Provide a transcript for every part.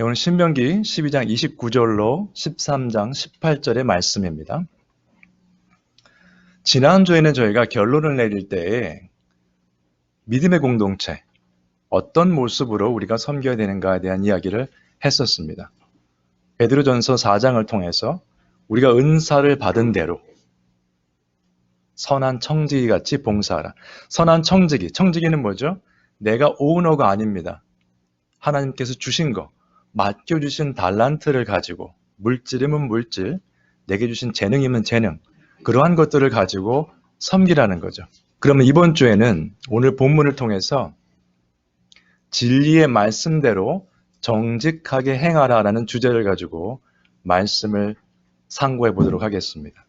오늘 신명기 12장 29절로 13장 18절의 말씀입니다. 지난주에는 저희가 결론을 내릴 때에 믿음의 공동체, 어떤 모습으로 우리가 섬겨야 되는가에 대한 이야기를 했었습니다. 베드로전서 4장을 통해서 우리가 은사를 받은 대로 선한 청지기 같이 봉사하라. 선한 청지기, 청지기는 뭐죠? 내가 오너가 아닙니다. 하나님께서 주신 거, 맡겨주신 달란트를 가지고, 물질이면 물질, 내게 주신 재능이면 재능, 그러한 것들을 가지고 섬기라는 거죠. 그러면 이번 주에는 오늘 본문을 통해서 진리의 말씀대로 정직하게 행하라라는 주제를 가지고 말씀을 상고해 보도록 하겠습니다.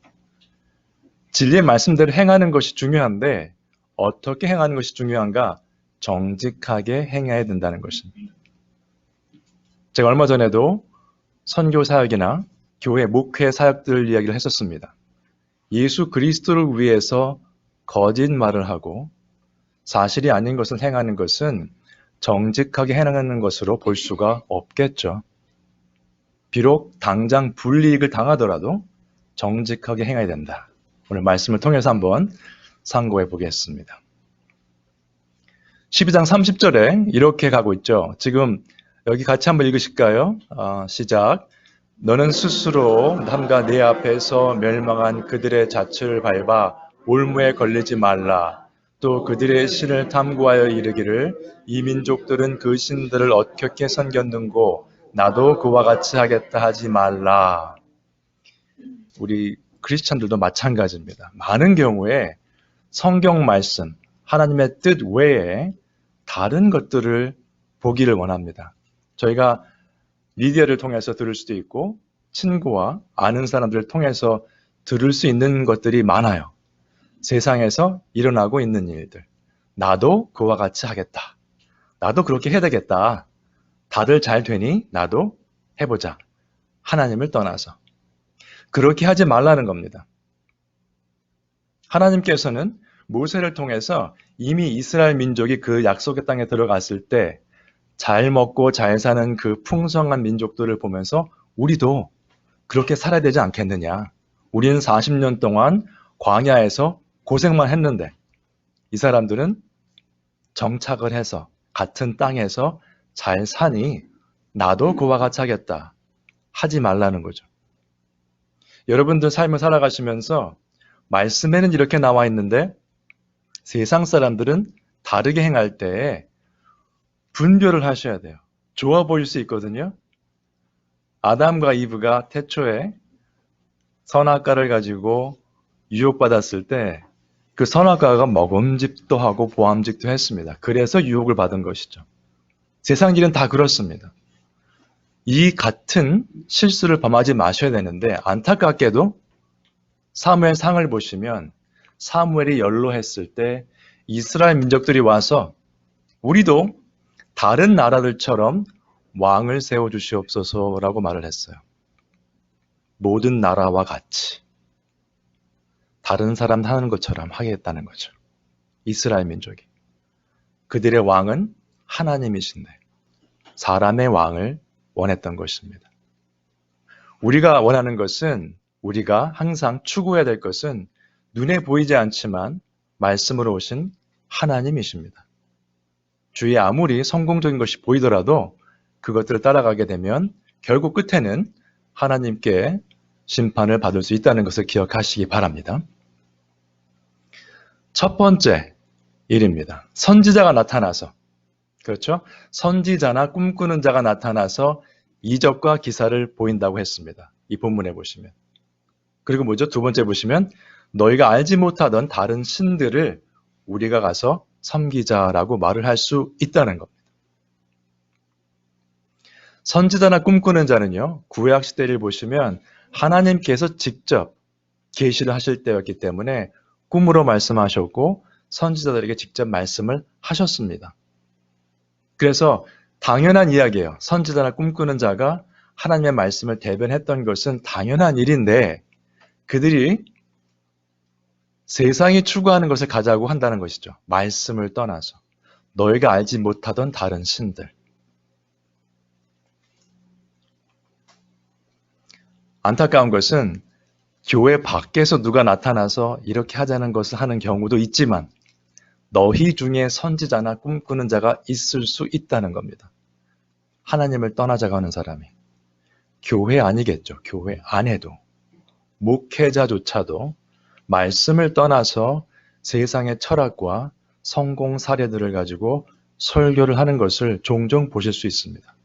진리의 말씀대로 행하는 것이 중요한데 어떻게 행하는 것이 중요한가? 정직하게 행해야 된다는 것입니다. 제가 얼마 전에도 선교 사역이나 교회 목회 사역들 이야기를 했었습니다. 예수 그리스도를 위해서 거짓말을 하고 사실이 아닌 것을 행하는 것은 정직하게 행하는 것으로 볼 수가 없겠죠. 비록 당장 불이익을 당하더라도 정직하게 행해야 된다. 오늘 말씀을 통해서 한번 상고해 보겠습니다. 12장 30절에 이렇게 가고 있죠. 지금 여기 같이 한번 읽으실까요? 시작. 너는 스스로 남과 내 앞에서 멸망한 그들의 자취를 밟아 올무에 걸리지 말라. 또 그들의 신을 탐구하여 이르기를 이 민족들은 그 신들을 어떻게 섬겼는고 나도 그와 같이 하겠다 하지 말라. 우리 크리스찬들도 마찬가지입니다. 많은 경우에 성경 말씀, 하나님의 뜻 외에 다른 것들을 보기를 원합니다. 저희가 미디어를 통해서 들을 수도 있고 친구와 아는 사람들을 통해서 들을 수 있는 것들이 많아요. 세상에서 일어나고 있는 일들. 나도 그와 같이 하겠다. 나도 그렇게 해야 되겠다. 다들 잘 되니 나도 해보자. 하나님을 떠나서. 그렇게 하지 말라는 겁니다. 하나님께서는 모세를 통해서 이미 이스라엘 민족이 그 약속의 땅에 들어갔을 때 잘 먹고 잘 사는 그 풍성한 민족들을 보면서 우리도 그렇게 살아야 되지 않겠느냐. 우리는 40년 동안 광야에서 고생만 했는데 이 사람들은 정착을 해서 같은 땅에서 잘 사니 나도 그와 같이 하겠다. 하지 말라는 거죠. 여러분들 삶을 살아가시면서 말씀에는 이렇게 나와 있는데 세상 사람들은 다르게 행할 때에 분별을 하셔야 돼요. 좋아 보일 수 있거든요. 아담과 이브가 태초에 선악과를 가지고 유혹받았을 때 그 선악과가 먹음직도 하고 보암직도 했습니다. 그래서 유혹을 받은 것이죠. 세상 일은 다 그렇습니다. 이 같은 실수를 범하지 마셔야 되는데 안타깝게도 사무엘 상을 보시면 사무엘이 연로했을 때 이스라엘 민족들이 와서 우리도 다른 나라들처럼 왕을 세워주시옵소서라고 말을 했어요. 모든 나라와 같이 다른 사람 하는 것처럼 하겠다는 거죠. 이스라엘 민족이. 그들의 왕은 하나님이신데 사람의 왕을 원했던 것입니다. 우리가 원하는 것은 우리가 항상 추구해야 될 것은 눈에 보이지 않지만 말씀으로 오신 하나님이십니다. 주위에 아무리 성공적인 것이 보이더라도 그것들을 따라가게 되면 결국 끝에는 하나님께 심판을 받을 수 있다는 것을 기억하시기 바랍니다. 첫 번째 일입니다. 선지자가 나타나서, 그렇죠? 선지자나 꿈꾸는 자가 나타나서 이적과 기사를 보인다고 했습니다. 이 본문에 보시면. 그리고 뭐죠? 두 번째 보시면 너희가 알지 못하던 다른 신들을 우리가 가서 섬기자라고 말을 할 수 있다는 겁니다. 선지자나 꿈꾸는 자는요, 구약 시대를 보시면 하나님께서 직접 계시를 하실 때였기 때문에 꿈으로 말씀하셨고 선지자들에게 직접 말씀을 하셨습니다. 그래서 당연한 이야기예요. 선지자나 꿈꾸는 자가 하나님의 말씀을 대변했던 것은 당연한 일인데 그들이 세상이 추구하는 것을 가자고 한다는 것이죠. 말씀을 떠나서. 너희가 알지 못하던 다른 신들. 안타까운 것은 교회 밖에서 누가 나타나서 이렇게 하자는 것을 하는 경우도 있지만 너희 중에 선지자나 꿈꾸는 자가 있을 수 있다는 겁니다. 하나님을 떠나자고 하는 사람이. 교회 아니겠죠. 교회 안에도. 목회자조차도 말씀을 떠나서 세상의 철학과 성공 사례들을 가지고 설교를 하는 것을 종종 보실 수 있습니다.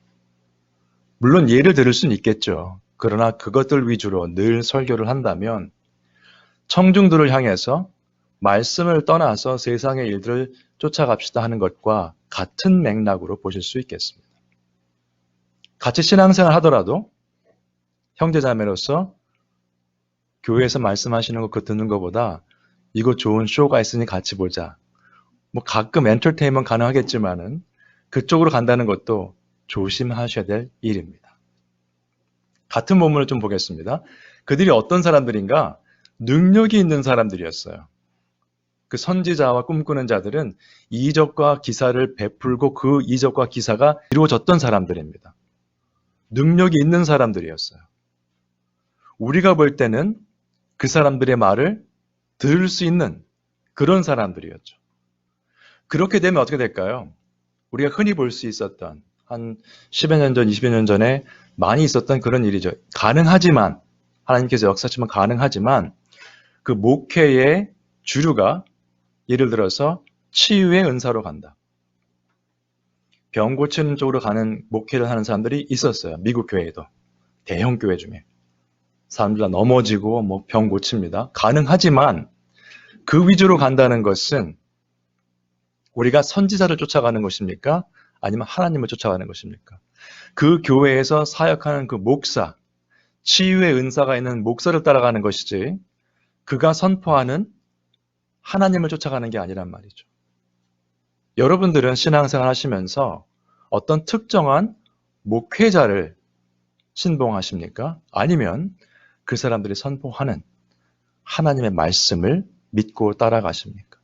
물론 예를 들을 수는 있겠죠. 그러나 그것들 위주로 늘 설교를 한다면 청중들을 향해서 말씀을 떠나서 세상의 일들을 쫓아갑시다 하는 것과 같은 맥락으로 보실 수 있겠습니다. 같이 신앙생활 하더라도 형제자매로서 교회에서 말씀하시는 거 그거 듣는 것보다 이거 좋은 쇼가 있으니 같이 보자. 뭐 가끔 엔터테인먼트 가능하겠지만은 그쪽으로 간다는 것도 조심하셔야 될 일입니다. 같은 본문을 좀 보겠습니다. 그들이 어떤 사람들인가? 능력이 있는 사람들이었어요. 그 선지자와 꿈꾸는 자들은 이적과 기사를 베풀고 그 이적과 기사가 이루어졌던 사람들입니다. 능력이 있는 사람들이었어요. 우리가 볼 때는 그 사람들의 말을 들을 수 있는 그런 사람들이었죠. 그렇게 되면 어떻게 될까요? 우리가 흔히 볼 수 있었던 한 10여 년 전, 20여 년 전에 많이 있었던 그런 일이죠. 가능하지만, 하나님께서 역사하시면 가능하지만 그 목회의 주류가 예를 들어서 치유의 은사로 간다. 병 고치는 쪽으로 가는 목회를 하는 사람들이 있었어요. 미국 교회에도. 대형 교회 중에. 사람들 다 넘어지고 뭐 병 고칩니다. 가능하지만 그 위주로 간다는 것은 우리가 선지자를 쫓아가는 것입니까? 아니면 하나님을 쫓아가는 것입니까? 그 교회에서 사역하는 그 목사, 치유의 은사가 있는 목사를 따라가는 것이지 그가 선포하는 하나님을 쫓아가는 게 아니란 말이죠. 여러분들은 신앙생활 하시면서 어떤 특정한 목회자를 신봉하십니까? 아니면 그 사람들이 선포하는 하나님의 말씀을 믿고 따라가십니까?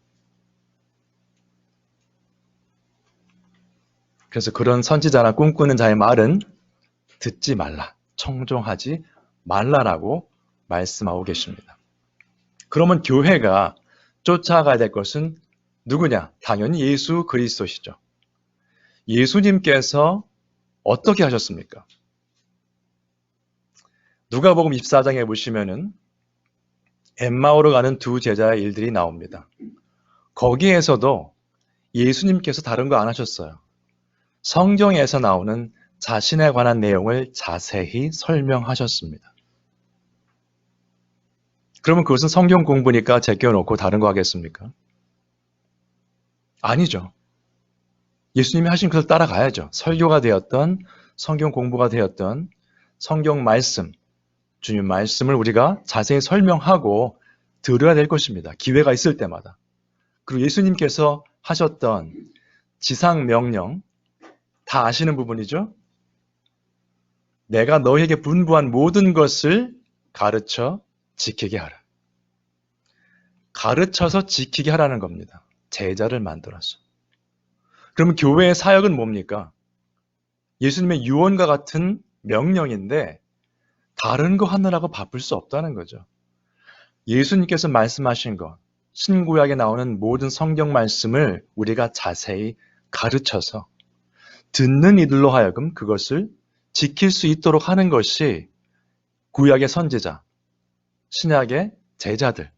그래서 그런 선지자나 꿈꾸는 자의 말은 듣지 말라, 청종하지 말라라고 말씀하고 계십니다. 그러면 교회가 쫓아가야 될 것은 누구냐? 당연히 예수 그리스도시죠. 예수님께서 어떻게 하셨습니까? 누가복음 24장에 보시면은 엠마오로 가는 두 제자의 일들이 나옵니다. 거기에서도 예수님께서 다른 거 안 하셨어요. 성경에서 나오는 자신에 관한 내용을 자세히 설명하셨습니다. 그러면 그것은 성경 공부니까 제껴놓고 다른 거 하겠습니까? 아니죠. 예수님이 하신 것을 따라가야죠. 설교가 되었던, 성경 공부가 되었던 성경 말씀, 주님 말씀을 우리가 자세히 설명하고 들어야 될 것입니다. 기회가 있을 때마다. 그리고 예수님께서 하셨던 지상 명령, 다 아시는 부분이죠? 내가 너희에게 분부한 모든 것을 가르쳐 지키게 하라. 가르쳐서 지키게 하라는 겁니다. 제자를 만들어서. 그러면 교회의 사역은 뭡니까? 예수님의 유언과 같은 명령인데 다른 거 하느라고 바쁠 수 없다는 거죠. 예수님께서 말씀하신 것, 신구약에 나오는 모든 성경 말씀을 우리가 자세히 가르쳐서 듣는 이들로 하여금 그것을 지킬 수 있도록 하는 것이 구약의 선지자, 신약의 제자들,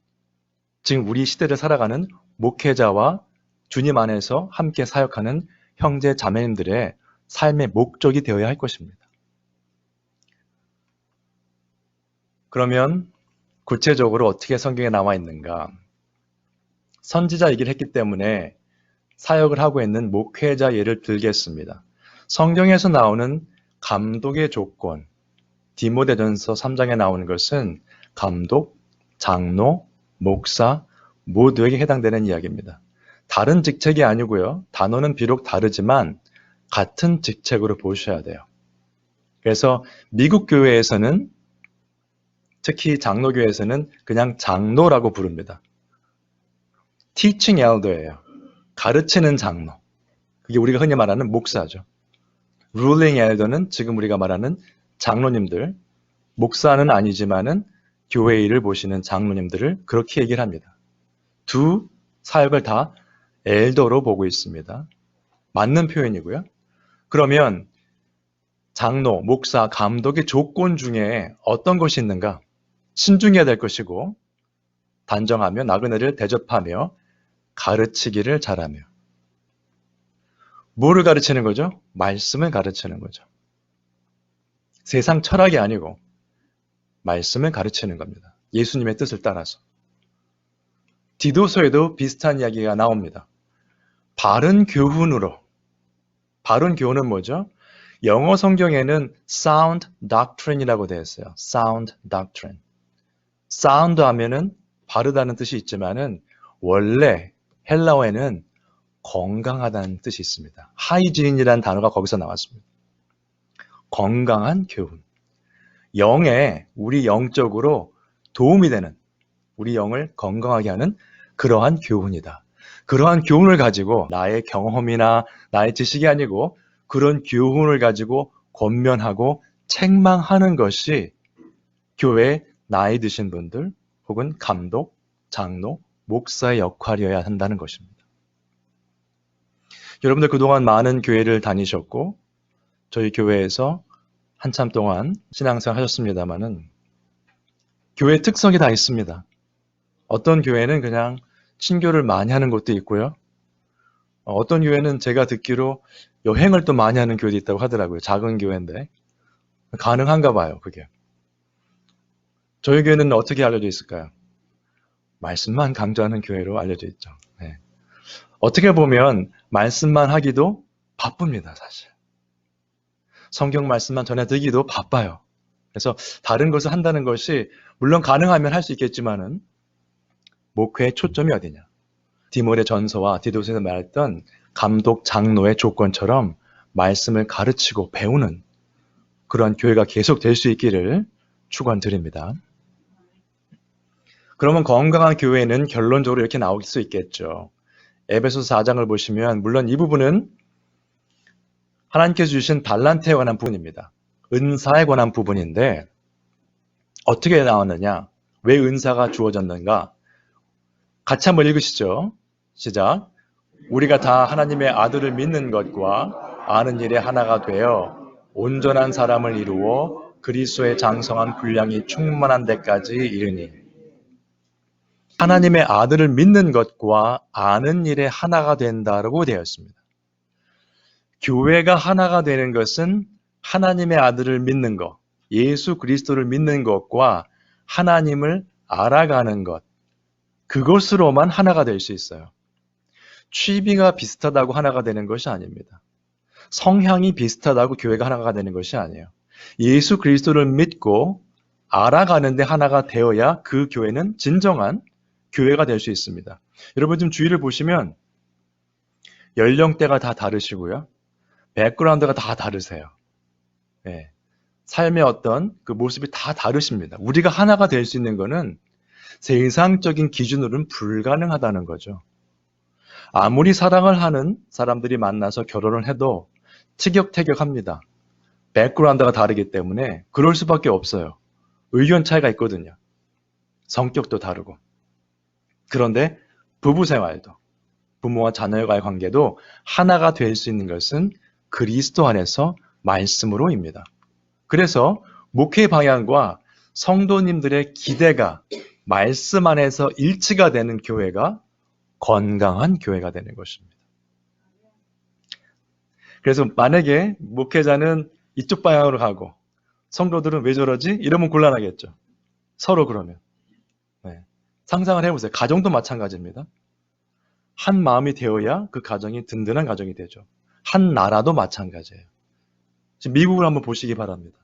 지금 우리 시대를 살아가는 목회자와 주님 안에서 함께 사역하는 형제 자매님들의 삶의 목적이 되어야 할 것입니다. 그러면 구체적으로 어떻게 성경에 나와 있는가? 선지자 얘기를 했기 때문에 사역을 하고 있는 목회자 예를 들겠습니다. 성경에서 나오는 감독의 조건, 디모데전서 3장에 나오는 것은 감독, 장로, 목사 모두에게 해당되는 이야기입니다. 다른 직책이 아니고요. 단어는 비록 다르지만 같은 직책으로 보셔야 돼요. 그래서 미국 교회에서는 특히 장로교회에서는 그냥 장로라고 부릅니다. Teaching elder예요. 가르치는 장로. 그게 우리가 흔히 말하는 목사죠. Ruling elder는 지금 우리가 말하는 장로님들, 목사는 아니지만은 교회 일을 보시는 장로님들을 그렇게 얘기를 합니다. 두 사역을 다 엘더로 보고 있습니다. 맞는 표현이고요. 그러면 장로, 목사, 감독의 조건 중에 어떤 것이 있는가? 신중해야 될 것이고, 단정하며 나그네를 대접하며 가르치기를 잘하며. 뭐를 가르치는 거죠? 말씀을 가르치는 거죠. 세상 철학이 아니고 말씀을 가르치는 겁니다. 예수님의 뜻을 따라서. 디도서에도 비슷한 이야기가 나옵니다. 바른 교훈으로. 바른 교훈은 뭐죠? 영어 성경에는 sound doctrine이라고 되어 있어요. sound doctrine. sound 하면은 바르다는 뜻이 있지만은 원래 헬라어에는 건강하다는 뜻이 있습니다. 하이진이라는 단어가 거기서 나왔습니다. 건강한 교훈. 우리 영적으로 도움이 되는, 우리 영을 건강하게 하는 그러한 교훈이다. 그러한 교훈을 가지고 나의 경험이나 나의 지식이 아니고 그런 교훈을 가지고 권면하고 책망하는 것이 교회에 나이 드신 분들 혹은 감독, 장로, 목사의 역할이어야 한다는 것입니다. 여러분들 그동안 많은 교회를 다니셨고 저희 교회에서 한참 동안 신앙생활 하셨습니다마는 교회 특성이 다 있습니다. 어떤 교회는 그냥 친교를 많이 하는 곳도 있고요. 어떤 교회는 제가 듣기로 여행을 또 많이 하는 교회도 있다고 하더라고요. 작은 교회인데 가능한가 봐요, 그게. 저희 교회는 어떻게 알려져 있을까요? 말씀만 강조하는 교회로 알려져 있죠. 네. 어떻게 보면 말씀만 하기도 바쁩니다, 사실. 성경 말씀만 전해드리기도 바빠요. 그래서 다른 것을 한다는 것이 물론 가능하면 할 수 있겠지만은 목회의 초점이 어디냐? 디모데 전서와 디도서에서 말했던 감독 장로의 조건처럼 말씀을 가르치고 배우는 그런 교회가 계속 될 수 있기를 축원드립니다. 그러면 건강한 교회는 결론적으로 이렇게 나올 수 있겠죠. 에베소서 4장을 보시면 물론 이 부분은 하나님께서 주신 달란트에 관한 부분입니다. 은사에 관한 부분인데 어떻게 나왔느냐? 왜 은사가 주어졌는가? 같이 한번 읽으시죠. 시작. 우리가 다 하나님의 아들을 믿는 것과 아는 일에 하나가 되어 온전한 사람을 이루어 그리스도의 장성한 분량이 충만한 데까지 이르니. 하나님의 아들을 믿는 것과 아는 일에 하나가 된다라고 되어 있습니다. 교회가 하나가 되는 것은 하나님의 아들을 믿는 것, 예수 그리스도를 믿는 것과 하나님을 알아가는 것, 그것으로만 하나가 될 수 있어요. 취미가 비슷하다고 하나가 되는 것이 아닙니다. 성향이 비슷하다고 교회가 하나가 되는 것이 아니에요. 예수 그리스도를 믿고 알아가는데 하나가 되어야 그 교회는 진정한 교회가 될 수 있습니다. 여러분 좀 주위를 보시면 연령대가 다 다르시고요. 백그라운드가 다 다르세요. 네. 삶의 어떤 그 모습이 다 다르십니다. 우리가 하나가 될 수 있는 것은 세상적인 기준으로는 불가능하다는 거죠. 아무리 사랑을 하는 사람들이 만나서 결혼을 해도 티격태격합니다. 백그라운드가 다르기 때문에 그럴 수밖에 없어요. 의견 차이가 있거든요. 성격도 다르고. 그런데 부부 생활도, 부모와 자녀와의 관계도 하나가 될 수 있는 것은 그리스도 안에서 말씀으로입니다. 그래서 목회 방향과 성도님들의 기대가 말씀 안에서 일치가 되는 교회가 건강한 교회가 되는 것입니다. 그래서 만약에 목회자는 이쪽 방향으로 가고 성도들은 왜 저러지? 이러면 곤란하겠죠. 서로 그러면. 네. 상상을 해보세요. 가정도 마찬가지입니다. 한 마음이 되어야 그 가정이 든든한 가정이 되죠. 한 나라도 마찬가지예요. 지금 미국을 한번 보시기 바랍니다.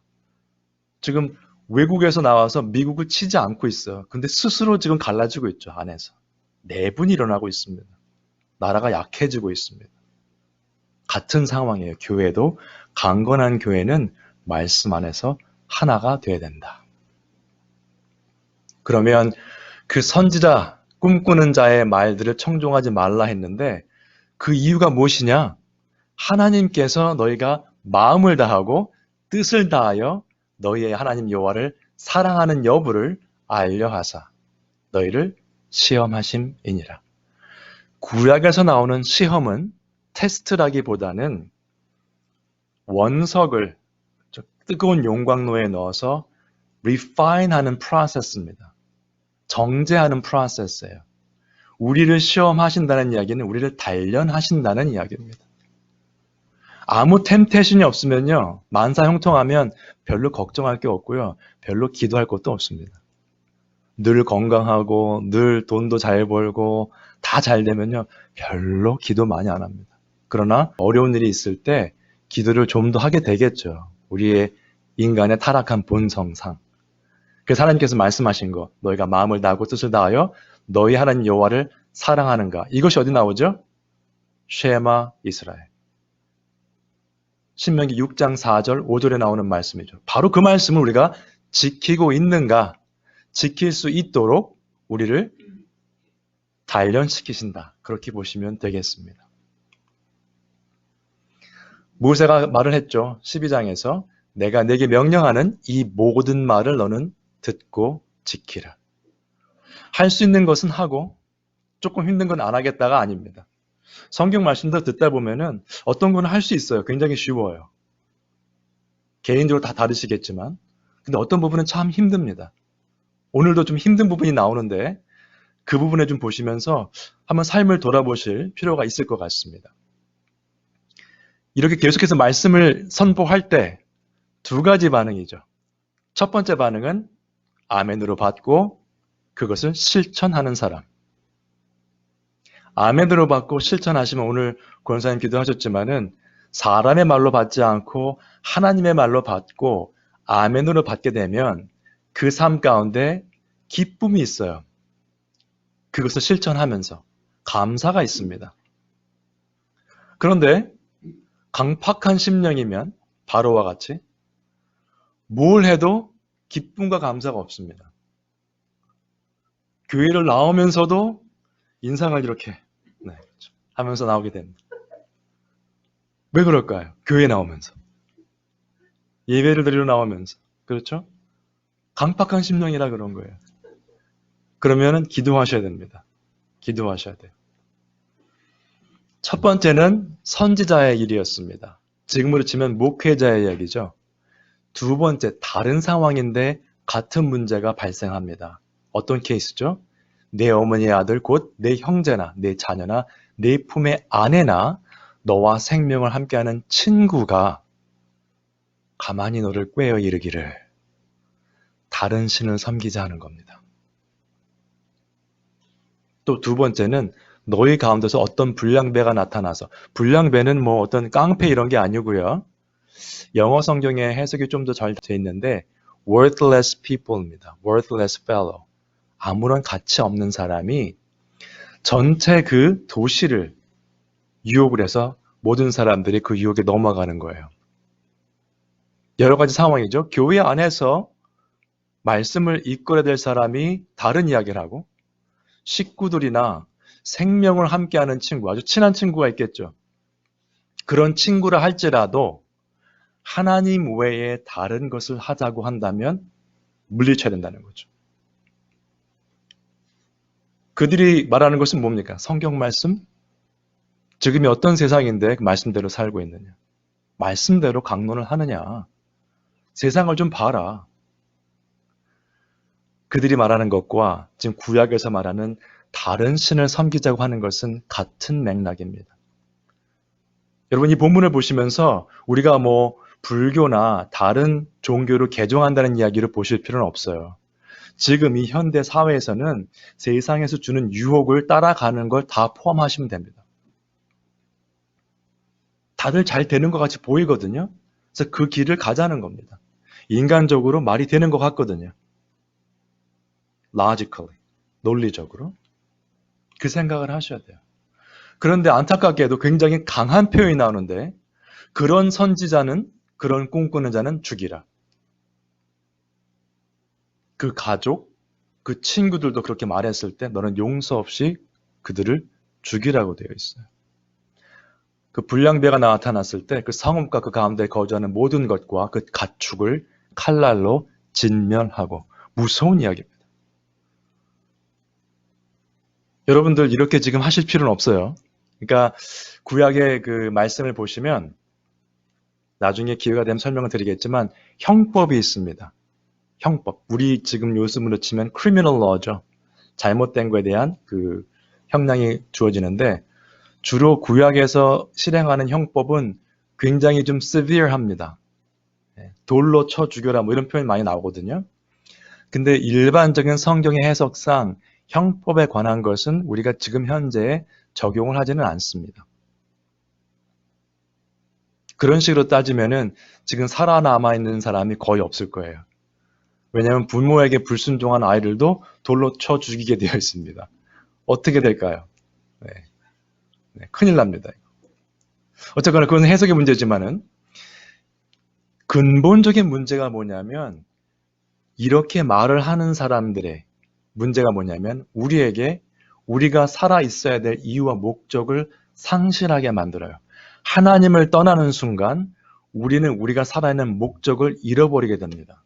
지금 외국에서 나와서 미국을 치지 않고 있어요. 근데 스스로 지금 갈라지고 있죠. 안에서. 내분이 일어나고 있습니다. 나라가 약해지고 있습니다. 같은 상황이에요. 교회도 강건한 교회는 말씀 안에서 하나가 되어야 된다. 그러면 그 선지자, 꿈꾸는 자의 말들을 청종하지 말라 했는데 그 이유가 무엇이냐? 하나님께서 너희가 마음을 다하고 뜻을 다하여 너희의 하나님 여호와를 사랑하는 여부를 알려하사 너희를 시험하심이니라. 구약에서 나오는 시험은 테스트라기보다는 원석을 뜨거운 용광로에 넣어서 refine하는 프로세스입니다. 정제하는 프로세스예요. 우리를 시험하신다는 이야기는 우리를 단련하신다는 이야기입니다. 아무 템테이션이 없으면요, 만사형통하면 별로 걱정할 게 없고요, 별로 기도할 것도 없습니다. 늘 건강하고 늘 돈도 잘 벌고 다 잘 되면요, 별로 기도 많이 안 합니다. 그러나 어려운 일이 있을 때 기도를 좀 더 하게 되겠죠. 우리의 인간의 타락한 본성상. 그래서 하나님께서 말씀하신 거, 너희가 마음을 다하고 뜻을 다하여 너희 하나님 여호와를 사랑하는가. 이것이 어디 나오죠? 쉐마 이스라엘. 신명기 6장 4절 5절에 나오는 말씀이죠. 바로 그 말씀을 우리가 지키고 있는가, 지킬 수 있도록 우리를 단련시키신다. 그렇게 보시면 되겠습니다. 모세가 말을 했죠. 12장에서 내가 내게 명령하는 이 모든 말을 너는 듣고 지키라. 할 수 있는 것은 하고 조금 힘든 건 안 하겠다가 아닙니다. 성경 말씀도 듣다 보면은 어떤 건 할 수 있어요. 굉장히 쉬워요. 개인적으로 다 다르시겠지만 근데 어떤 부분은 참 힘듭니다. 오늘도 좀 힘든 부분이 나오는데 그 부분에 좀 보시면서 한번 삶을 돌아보실 필요가 있을 것 같습니다. 이렇게 계속해서 말씀을 선포할 때 두 가지 반응이죠. 첫 번째 반응은 아멘으로 받고 그것을 실천하는 사람. 아멘으로 받고 실천하시면 오늘 권사님 기도하셨지만은 사람의 말로 받지 않고 하나님의 말로 받고 아멘으로 받게 되면 그 삶 가운데 기쁨이 있어요. 그것을 실천하면서 감사가 있습니다. 그런데 강팍한 심령이면 바로와 같이 뭘 해도 기쁨과 감사가 없습니다. 교회를 나오면서도 인상을 이렇게 하면서 나오게 됩니다. 왜 그럴까요? 교회 나오면서. 예배를 드리러 나오면서. 그렇죠? 강팍한 심령이라 그런 거예요. 그러면은 기도하셔야 됩니다. 기도하셔야 돼요. 첫 번째는 선지자의 일이었습니다. 지금으로 치면 목회자의 이야기죠. 두 번째, 다른 상황인데 같은 문제가 발생합니다. 어떤 케이스죠? 내 어머니의 아들 곧 내 형제나 내 자녀나 내 품의 아내나 너와 생명을 함께하는 친구가 가만히 너를 꾀어 이르기를 다른 신을 섬기자 하는 겁니다. 또 두 번째는 너희 가운데서 어떤 불량배가 나타나서, 불량배는 뭐 어떤 깡패 이런 게 아니고요. 영어 성경에 해석이 좀 더 잘 돼 있는데 worthless people입니다. worthless fellow. 아무런 가치 없는 사람이 전체 그 도시를 유혹을 해서 모든 사람들이 그 유혹에 넘어가는 거예요. 여러 가지 상황이죠. 교회 안에서 말씀을 이끌어야 될 사람이 다른 이야기를 하고 식구들이나 생명을 함께하는 친구, 아주 친한 친구가 있겠죠. 그런 친구라 할지라도 하나님 외에 다른 것을 하자고 한다면 물리쳐야 된다는 거죠. 그들이 말하는 것은 뭡니까? 성경 말씀? 지금이 어떤 세상인데 그 말씀대로 살고 있느냐? 말씀대로 강론을 하느냐? 세상을 좀 봐라. 그들이 말하는 것과 지금 구약에서 말하는 다른 신을 섬기자고 하는 것은 같은 맥락입니다. 여러분 이 본문을 보시면서 우리가 뭐 불교나 다른 종교를 개종한다는 이야기를 보실 필요는 없어요. 지금 이 현대 사회에서는 세상에서 주는 유혹을 따라가는 걸 다 포함하시면 됩니다. 다들 잘 되는 것 같이 보이거든요. 그래서 그 길을 가자는 겁니다. 인간적으로 말이 되는 것 같거든요. logically, 논리적으로. 그 생각을 하셔야 돼요. 그런데 안타깝게도 굉장히 강한 표현이 나오는데 그런 선지자는, 그런 꿈꾸는 자는 죽이라. 그 가족, 그 친구들도 그렇게 말했을 때 너는 용서 없이 그들을 죽이라고 되어 있어요. 그 불량배가 나타났을 때 그 성읍과 그 가운데 거주하는 모든 것과 그 가축을 칼날로 진멸하고. 무서운 이야기입니다. 여러분들 이렇게 지금 하실 필요는 없어요. 그러니까 구약의 그 말씀을 보시면 나중에 기회가 되면 설명을 드리겠지만 형법이 있습니다. 형법. 우리 지금 요즘으로 치면 criminal law죠. 잘못된 거에 대한 그 형량이 주어지는데 주로 구약에서 실행하는 형법은 굉장히 좀 severe합니다. 돌로 쳐 죽여라 뭐 이런 표현이 많이 나오거든요. 근데 일반적인 성경의 해석상 형법에 관한 것은 우리가 지금 현재 적용을 하지는 않습니다. 그런 식으로 따지면은 지금 살아남아 있는 사람이 거의 없을 거예요. 왜냐하면 부모에게 불순종한 아이들도 돌로 쳐 죽이게 되어 있습니다. 어떻게 될까요? 네, 큰일 납니다. 어쨌거나 그건 해석의 문제지만은 근본적인 문제가 뭐냐면 이렇게 말을 하는 사람들의 문제가 뭐냐면 우리에게 우리가 살아 있어야 될 이유와 목적을 상실하게 만들어요. 하나님을 떠나는 순간 우리는 우리가 살아있는 목적을 잃어버리게 됩니다.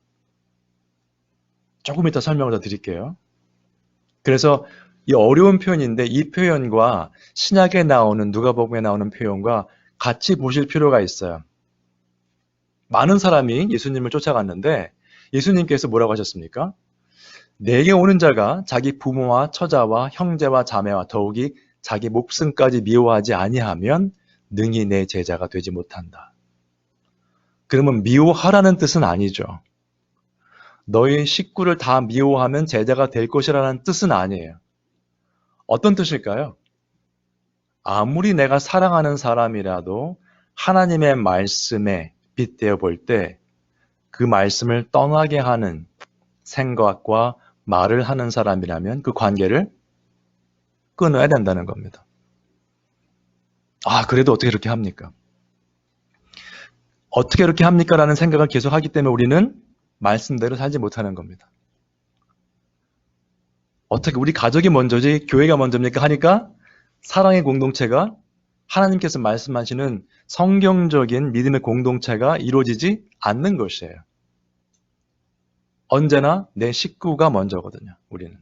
조금 이따 설명을 더 드릴게요. 그래서 이 어려운 표현인데 이 표현과 신약에 나오는 누가복음에 나오는 표현과 같이 보실 필요가 있어요. 많은 사람이 예수님을 쫓아갔는데 예수님께서 뭐라고 하셨습니까? 내게 오는 자가 자기 부모와 처자와 형제와 자매와 더욱이 자기 목숨까지 미워하지 아니하면 능히 내 제자가 되지 못한다. 그러면 미워하라는 뜻은 아니죠. 너희 식구를 다 미워하면 제자가 될 것이라는 뜻은 아니에요. 어떤 뜻일까요? 아무리 내가 사랑하는 사람이라도 하나님의 말씀에 빗대어 볼 때 그 말씀을 떠나게 하는 생각과 말을 하는 사람이라면 그 관계를 끊어야 된다는 겁니다. 아, 그래도 어떻게 이렇게 합니까? 어떻게 이렇게 합니까? 라는 생각을 계속 하기 때문에 우리는 말씀대로 살지 못하는 겁니다. 어떻게 우리 가족이 먼저지 교회가 먼저입니까? 하니까 사랑의 공동체가 하나님께서 말씀하시는 성경적인 믿음의 공동체가 이루어지지 않는 것이에요. 언제나 내 식구가 먼저거든요. 우리는.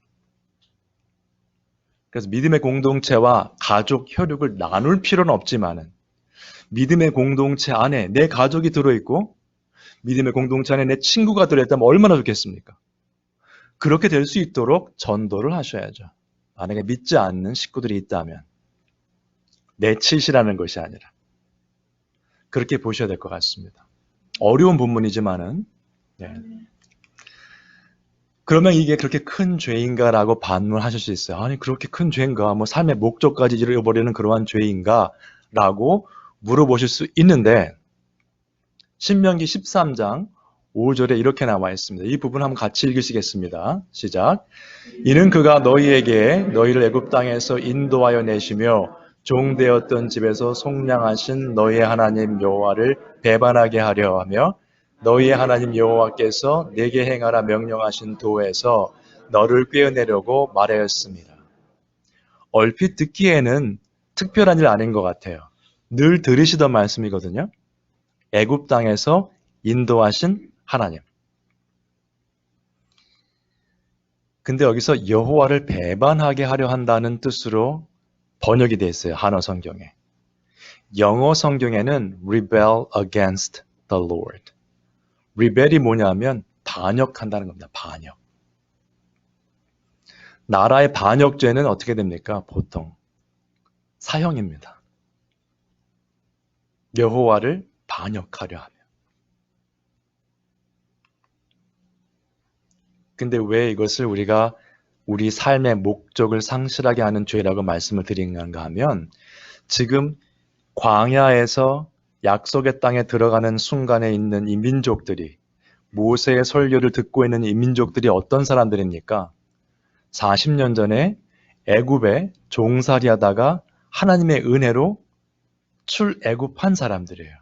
그래서 믿음의 공동체와 가족 혈육을 나눌 필요는 없지만은 믿음의 공동체 안에 내 가족이 들어있고 믿음의 공동체 안에 내 친구가 들어있다면 얼마나 좋겠습니까? 그렇게 될 수 있도록 전도를 하셔야죠. 만약에 믿지 않는 식구들이 있다면 내치시라는 것이 아니라 그렇게 보셔야 될 것 같습니다. 어려운 본문이지만은 네. 그러면 이게 그렇게 큰 죄인가라고 반문하실 수 있어요. 아니 그렇게 큰 죄인가? 뭐 삶의 목적까지 잃어버리는 그러한 죄인가? 라고 물어보실 수 있는데 신명기 13장 5절에 이렇게 나와 있습니다. 이 부분 한번 같이 읽으시겠습니다. 시작. 이는 그가 너희에게 너희를 애굽 땅에서 인도하여 내시며 종되었던 집에서 속량하신 너희의 하나님 여호와를 배반하게 하려 하며 너희의 하나님 여호와께서 내게 행하라 명령하신 도에서 너를 꿰어내려고 말하였습니다. 얼핏 듣기에는 특별한 일 아닌 것 같아요. 늘 들으시던 말씀이거든요. 애굽 땅에서 인도하신 하나님. 근데 여기서 여호와를 배반하게 하려 한다는 뜻으로 번역이 되어 있어요. 한어 성경에. 영어 성경에는 rebel against the Lord. rebel이 뭐냐면 반역한다는 겁니다. 반역. 나라의 반역죄는 어떻게 됩니까? 보통 사형입니다. 여호와를 반역하려 하며. 근데 왜 이것을 우리가 우리 삶의 목적을 상실하게 하는 죄라고 말씀을 드리는가 하면 지금 광야에서 약속의 땅에 들어가는 순간에 있는 이 민족들이 모세의 설교를 듣고 있는 이 민족들이 어떤 사람들입니까? 40년 전에 애굽에 종살이 하다가 하나님의 은혜로 출애굽한 사람들이에요.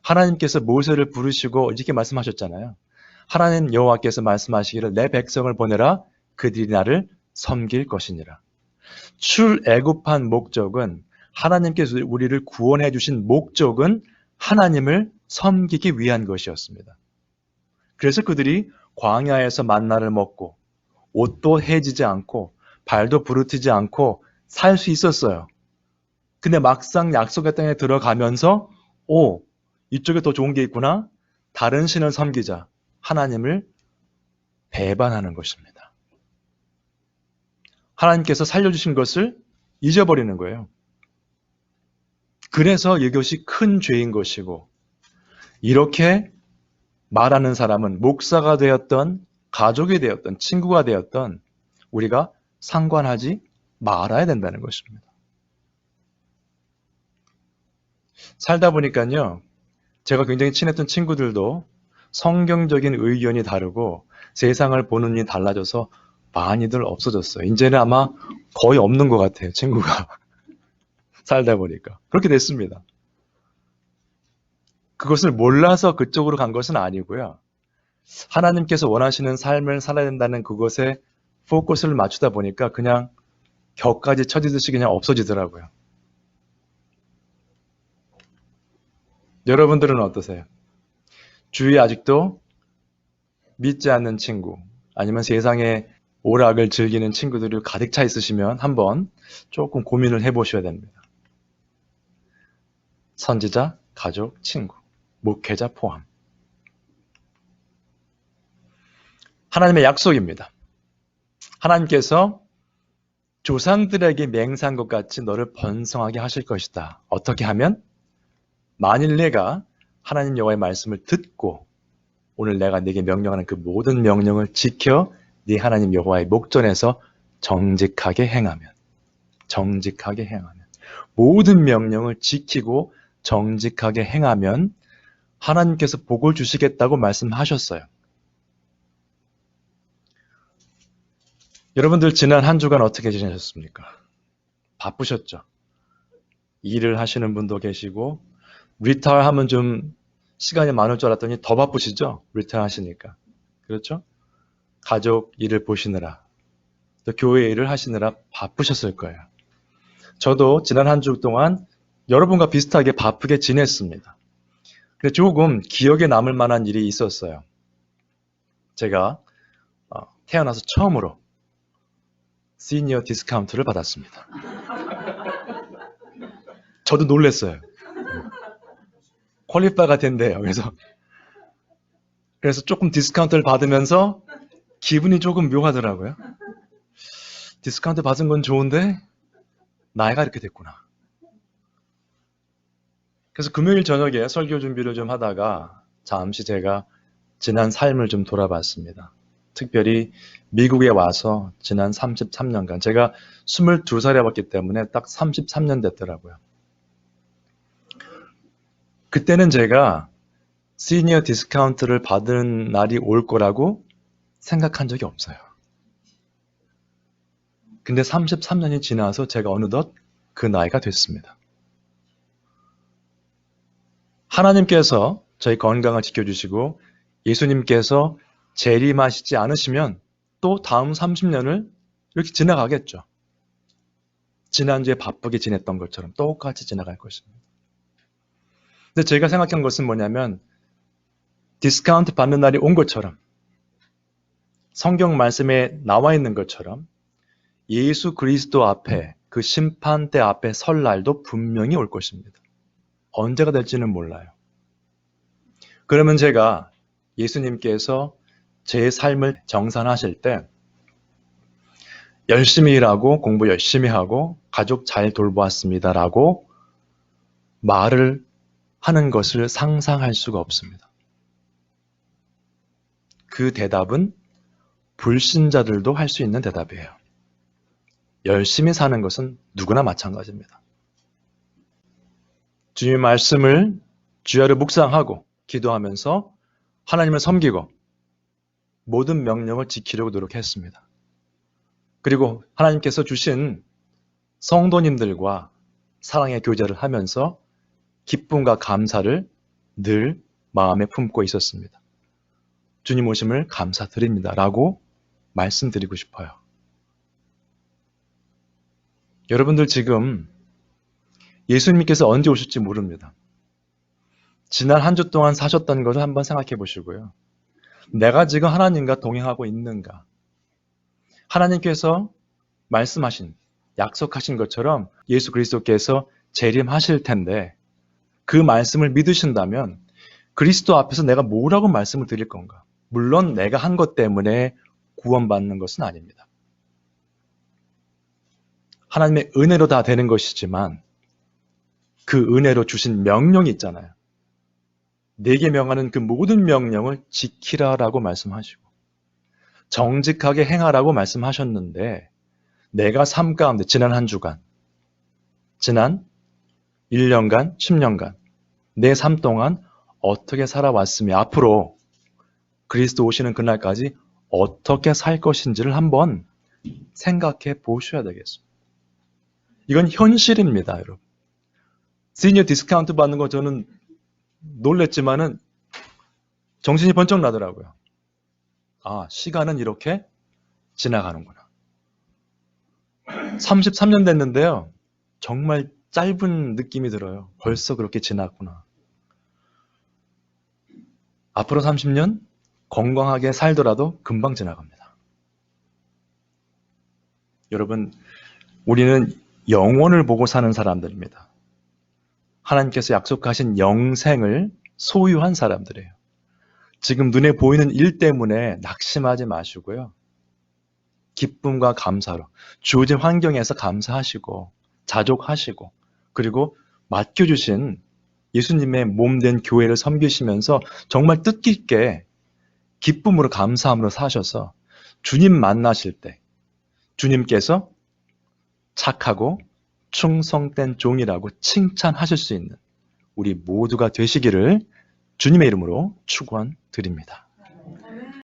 하나님께서 모세를 부르시고 이렇게 말씀하셨잖아요. 하나님 여호와께서 말씀하시기를 내 백성을 보내라 그들이 나를 섬길 것이니라. 출애굽한 목적은 하나님께서 우리를 구원해 주신 목적은 하나님을 섬기기 위한 것이었습니다. 그래서 그들이 광야에서 만나를 먹고 옷도 해지지 않고 발도 부르트지 않고 살 수 있었어요. 근데 막상 약속의 땅에 들어가면서 이쪽에 더 좋은 게 있구나. 다른 신을 섬기자. 하나님을 배반하는 것입니다. 하나님께서 살려주신 것을 잊어버리는 거예요. 그래서 이것이 큰 죄인 것이고, 이렇게 말하는 사람은 목사가 되었던, 가족이 되었던, 친구가 되었던 우리가 상관하지 말아야 된다는 것입니다. 살다 보니까요, 제가 굉장히 친했던 친구들도 성경적인 의견이 다르고 세상을 보는 눈이 달라져서 많이들 없어졌어요. 이제는 아마 거의 없는 것 같아요, 친구가. 살다 보니까. 그렇게 됐습니다. 그것을 몰라서 그쪽으로 간 것은 아니고요. 하나님께서 원하시는 삶을 살아야 된다는 그것에 포커스를 맞추다 보니까 그냥 격까지 쳐지듯이 그냥 없어지더라고요. 여러분들은 어떠세요? 주위에 아직도 믿지 않는 친구, 아니면 세상의 오락을 즐기는 친구들이 가득 차 있으시면 한번 조금 고민을 해보셔야 됩니다. 선지자, 가족, 친구, 목회자 포함. 하나님의 약속입니다. 하나님께서 조상들에게 맹세한 것 같이 너를 번성하게 하실 것이다. 어떻게 하면? 만일 내가 하나님 여호와의 말씀을 듣고 오늘 내가 네게 명령하는 그 모든 명령을 지켜 네 하나님 여호와의 목전에서 정직하게 행하면 모든 명령을 지키고 정직하게 행하면 하나님께서 복을 주시겠다고 말씀하셨어요. 여러분들 지난 한 주간 어떻게 지내셨습니까? 바쁘셨죠? 일을 하시는 분도 계시고 리타일 하면 좀 시간이 많을 줄 알았더니 더 바쁘시죠? 리타일 하시니까. 그렇죠? 가족 일을 보시느라 또 교회 일을 하시느라 바쁘셨을 거예요. 저도 지난 한 주 동안 여러분과 비슷하게 바쁘게 지냈습니다. 근데 조금 기억에 남을 만한 일이 있었어요. 제가 태어나서 처음으로 시니어 디스카운트를 받았습니다. 저도 놀랐어요. 퀄리파이가 된대요. 그래서 조금 디스카운트를 받으면서 기분이 조금 묘하더라고요. 디스카운트 받은 건 좋은데 나이가 이렇게 됐구나. 그래서 금요일 저녁에 설교 준비를 좀 하다가 잠시 제가 지난 삶을 좀 돌아봤습니다. 특별히 미국에 와서 지난 33년간 제가 22살에 왔기 때문에 딱 33년 됐더라고요. 그때는 제가 시니어 디스카운트를 받은 날이 올 거라고 생각한 적이 없어요. 근데 33년이 지나서 제가 어느덧 그 나이가 됐습니다. 하나님께서 저희 건강을 지켜주시고 예수님께서 재림하시지 않으시면 또 다음 30년을 이렇게 지나가겠죠. 지난주에 바쁘게 지냈던 것처럼 똑같이 지나갈 것입니다. 근데 제가 생각한 것은 뭐냐면 디스카운트 받는 날이 온 것처럼 성경 말씀에 나와 있는 것처럼 예수 그리스도 앞에 그 심판대 앞에 설 날도 분명히 올 것입니다. 언제가 될지는 몰라요. 그러면 제가 예수님께서 제 삶을 정산하실 때 열심히 일하고 공부 열심히 하고 가족 잘 돌보았습니다라고 말을 하는 것을 상상할 수가 없습니다. 그 대답은 불신자들도 할 수 있는 대답이에요. 열심히 사는 것은 누구나 마찬가지입니다. 주님의 말씀을 주야를 묵상하고 기도하면서 하나님을 섬기고 모든 명령을 지키려고 노력했습니다. 그리고 하나님께서 주신 성도님들과 사랑의 교제를 하면서 기쁨과 감사를 늘 마음에 품고 있었습니다. 주님 오심을 감사드립니다. 라고 말씀드리고 싶어요. 여러분들 지금 예수님께서 언제 오실지 모릅니다. 지난 한 주 동안 사셨던 것을 한번 생각해 보시고요. 내가 지금 하나님과 동행하고 있는가? 하나님께서 말씀하신, 약속하신 것처럼 예수 그리스도께서 재림하실 텐데 그 말씀을 믿으신다면 그리스도 앞에서 내가 뭐라고 말씀을 드릴 건가? 물론 내가 한 것 때문에 구원받는 것은 아닙니다. 하나님의 은혜로 다 되는 것이지만 그 은혜로 주신 명령이 있잖아요. 내게 명하는 그 모든 명령을 지키라라고 말씀하시고 정직하게 행하라고 말씀하셨는데 내가 삶 가운데 지난 한 주간, 지난 1년간, 10년간 내 삶 동안 어떻게 살아왔으며 앞으로 그리스도 오시는 그날까지 어떻게 살 것인지를 한번 생각해 보셔야 되겠습니다. 이건 현실입니다, 여러분. 시니어 디스카운트 받는 거 저는 놀랬지만은 정신이 번쩍 나더라고요. 아, 시간은 이렇게 지나가는구나. 33년 됐는데요. 정말 짧은 느낌이 들어요. 벌써 그렇게 지났구나. 앞으로 30년 건강하게 살더라도 금방 지나갑니다. 여러분, 우리는 영혼을 보고 사는 사람들입니다. 하나님께서 약속하신 영생을 소유한 사람들이에요. 지금 눈에 보이는 일 때문에 낙심하지 마시고요. 기쁨과 감사로 주어진 환경에서 감사하시고 자족하시고 그리고 맡겨주신 예수님의 몸된 교회를 섬기시면서 정말 뜻깊게 기쁨으로 감사함으로 사셔서 주님 만나실 때 주님께서 착하고 충성된 종이라고 칭찬하실 수 있는 우리 모두가 되시기를 주님의 이름으로 축원드립니다.